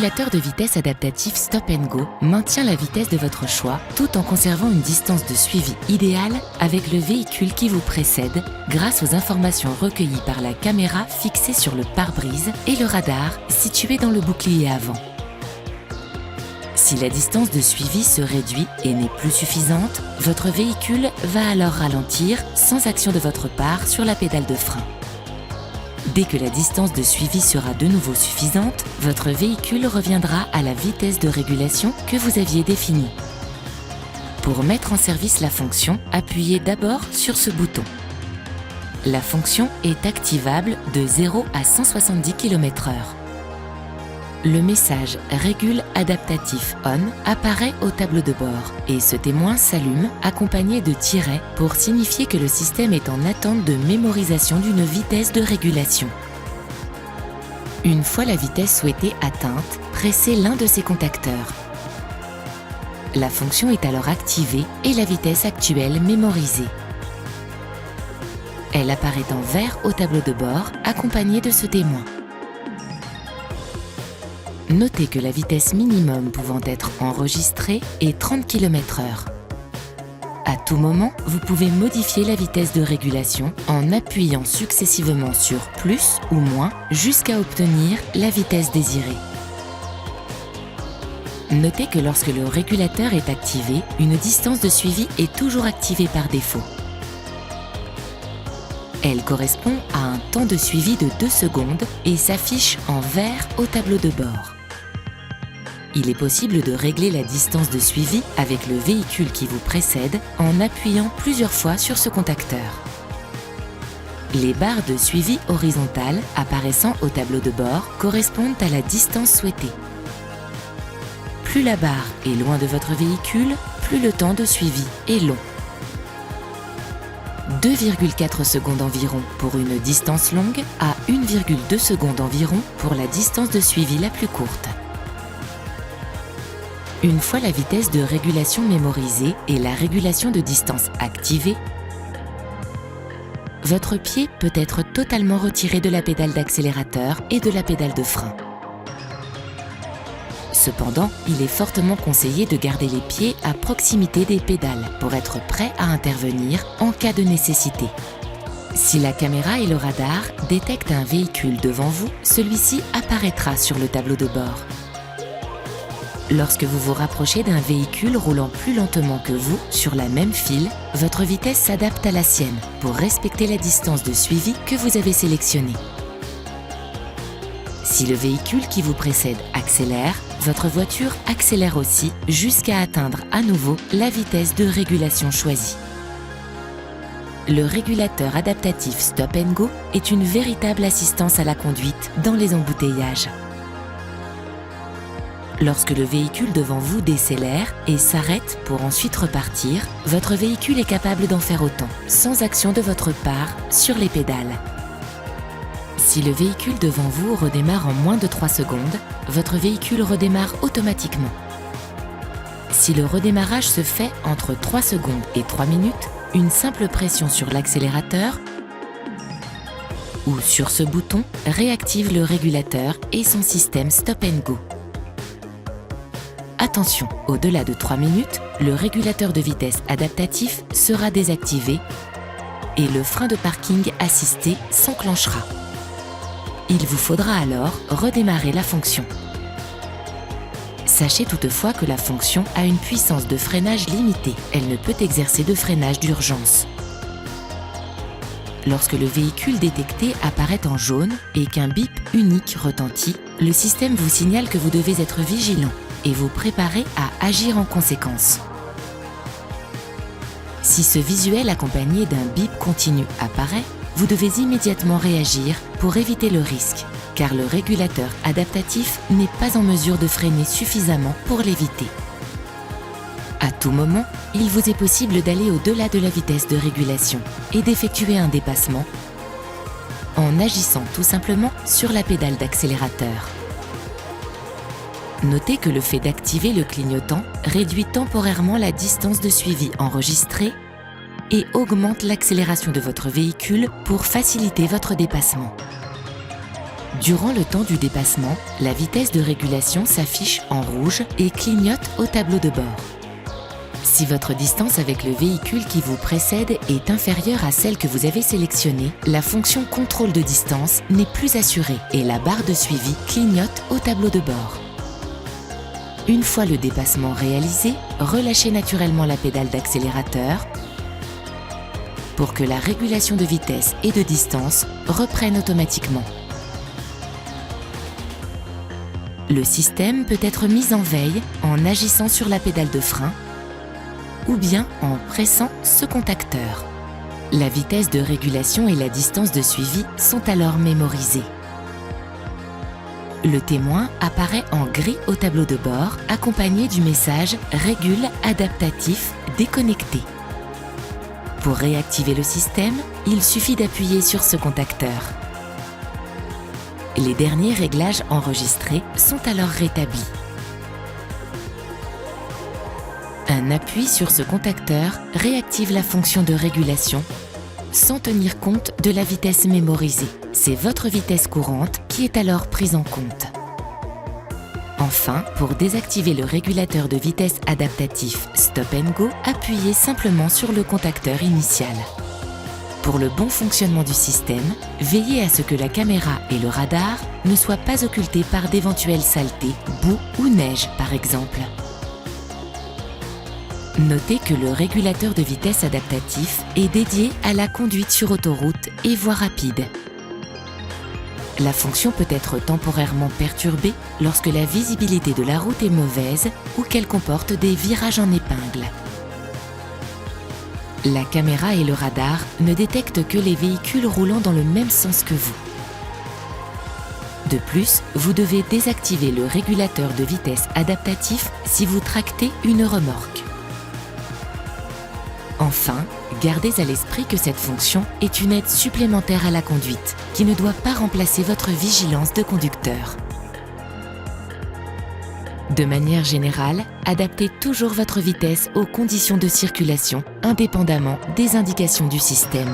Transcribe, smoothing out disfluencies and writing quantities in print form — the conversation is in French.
régulateur de vitesse adaptatif Stop & Go maintient la vitesse de votre choix tout en conservant une distance de suivi idéale avec le véhicule qui vous précède grâce aux informations recueillies par la caméra fixée sur le pare-brise et le radar situé dans le bouclier avant. Si la distance de suivi se réduit et n'est plus suffisante, votre véhicule va alors ralentir sans action de votre part sur la pédale de frein. Dès que la distance de suivi sera de nouveau suffisante, votre véhicule reviendra à la vitesse de régulation que vous aviez définie. Pour mettre en service la fonction, appuyez d'abord sur ce bouton. La fonction est activable de 0 à 170 km/h. Le message « Régule adaptatif on » apparaît au tableau de bord et ce témoin s'allume accompagné de tirets pour signifier que le système est en attente de mémorisation d'une vitesse de régulation. Une fois la vitesse souhaitée atteinte, pressez l'un de ces contacteurs. La fonction est alors activée et la vitesse actuelle mémorisée. Elle apparaît en vert au tableau de bord accompagnée de ce témoin. Notez que la vitesse minimum pouvant être enregistrée est 30 km/h. À tout moment, vous pouvez modifier la vitesse de régulation en appuyant successivement sur plus ou moins jusqu'à obtenir la vitesse désirée. Notez que lorsque le régulateur est activé, une distance de suivi est toujours activée par défaut. Elle correspond à un temps de suivi de 2 secondes et s'affiche en vert au tableau de bord. Il est possible de régler la distance de suivi avec le véhicule qui vous précède en appuyant plusieurs fois sur ce contacteur. Les barres de suivi horizontales apparaissant au tableau de bord correspondent à la distance souhaitée. Plus la barre est loin de votre véhicule, plus le temps de suivi est long. 2,4 secondes environ pour une distance longue à 1,2 secondes environ pour la distance de suivi la plus courte. Une fois la vitesse de régulation mémorisée et la régulation de distance activée, votre pied peut être totalement retiré de la pédale d'accélérateur et de la pédale de frein. Cependant, il est fortement conseillé de garder les pieds à proximité des pédales pour être prêt à intervenir en cas de nécessité. Si la caméra et le radar détectent un véhicule devant vous, celui-ci apparaîtra sur le tableau de bord. Lorsque vous vous rapprochez d'un véhicule roulant plus lentement que vous sur la même file, votre vitesse s'adapte à la sienne pour respecter la distance de suivi que vous avez sélectionnée. Si le véhicule qui vous précède accélère, votre voiture accélère aussi jusqu'à atteindre à nouveau la vitesse de régulation choisie. Le régulateur adaptatif Stop & Go est une véritable assistance à la conduite dans les embouteillages. Lorsque le véhicule devant vous décélère et s'arrête pour ensuite repartir, votre véhicule est capable d'en faire autant, sans action de votre part sur les pédales. Si le véhicule devant vous redémarre en moins de 3 secondes, votre véhicule redémarre automatiquement. Si le redémarrage se fait entre 3 secondes et 3 minutes, une simple pression sur l'accélérateur ou sur ce bouton réactive le régulateur et son système Stop & Go. Attention, au-delà de 3 minutes, le régulateur de vitesse adaptatif sera désactivé et le frein de parking assisté s'enclenchera. Il vous faudra alors redémarrer la fonction. Sachez toutefois que la fonction a une puissance de freinage limitée. Elle ne peut exercer de freinage d'urgence. Lorsque le véhicule détecté apparaît en jaune et qu'un bip unique retentit, le système vous signale que vous devez être vigilant et vous préparer à agir en conséquence. Si ce visuel accompagné d'un bip continu apparaît, vous devez immédiatement réagir pour éviter le risque, car le régulateur adaptatif n'est pas en mesure de freiner suffisamment pour l'éviter. À tout moment, il vous est possible d'aller au-delà de la vitesse de régulation et d'effectuer un dépassement en agissant tout simplement sur la pédale d'accélérateur. Notez que le fait d'activer le clignotant réduit temporairement la distance de suivi enregistrée et augmente l'accélération de votre véhicule pour faciliter votre dépassement. Durant le temps du dépassement, la vitesse de régulation s'affiche en rouge et clignote au tableau de bord. Si votre distance avec le véhicule qui vous précède est inférieure à celle que vous avez sélectionnée, la fonction contrôle de distance n'est plus assurée et la barre de suivi clignote au tableau de bord. Une fois le dépassement réalisé, relâchez naturellement la pédale d'accélérateur pour que la régulation de vitesse et de distance reprenne automatiquement. Le système peut être mis en veille en agissant sur la pédale de frein ou bien en pressant ce contacteur. La vitesse de régulation et la distance de suivi sont alors mémorisées. Le témoin apparaît en gris au tableau de bord, accompagné du message « Régule adaptatif déconnecté ». Pour réactiver le système, il suffit d'appuyer sur ce contacteur. Les derniers réglages enregistrés sont alors rétablis. Un appui sur ce contacteur réactive la fonction de régulation sans tenir compte de la vitesse mémorisée. C'est votre vitesse courante qui est alors prise en compte. Enfin, pour désactiver le régulateur de vitesse adaptatif Stop & Go, appuyez simplement sur le contacteur initial. Pour le bon fonctionnement du système, veillez à ce que la caméra et le radar ne soient pas occultés par d'éventuelles saletés, boue ou neige par exemple. Notez que le régulateur de vitesse adaptatif est dédié à la conduite sur autoroute et voie rapide. La fonction peut être temporairement perturbée lorsque la visibilité de la route est mauvaise ou qu'elle comporte des virages en épingle. La caméra et le radar ne détectent que les véhicules roulant dans le même sens que vous. De plus, vous devez désactiver le régulateur de vitesse adaptatif si vous tractez une remorque. Enfin, gardez à l'esprit que cette fonction est une aide supplémentaire à la conduite, qui ne doit pas remplacer votre vigilance de conducteur. De manière générale, adaptez toujours votre vitesse aux conditions de circulation, indépendamment des indications du système.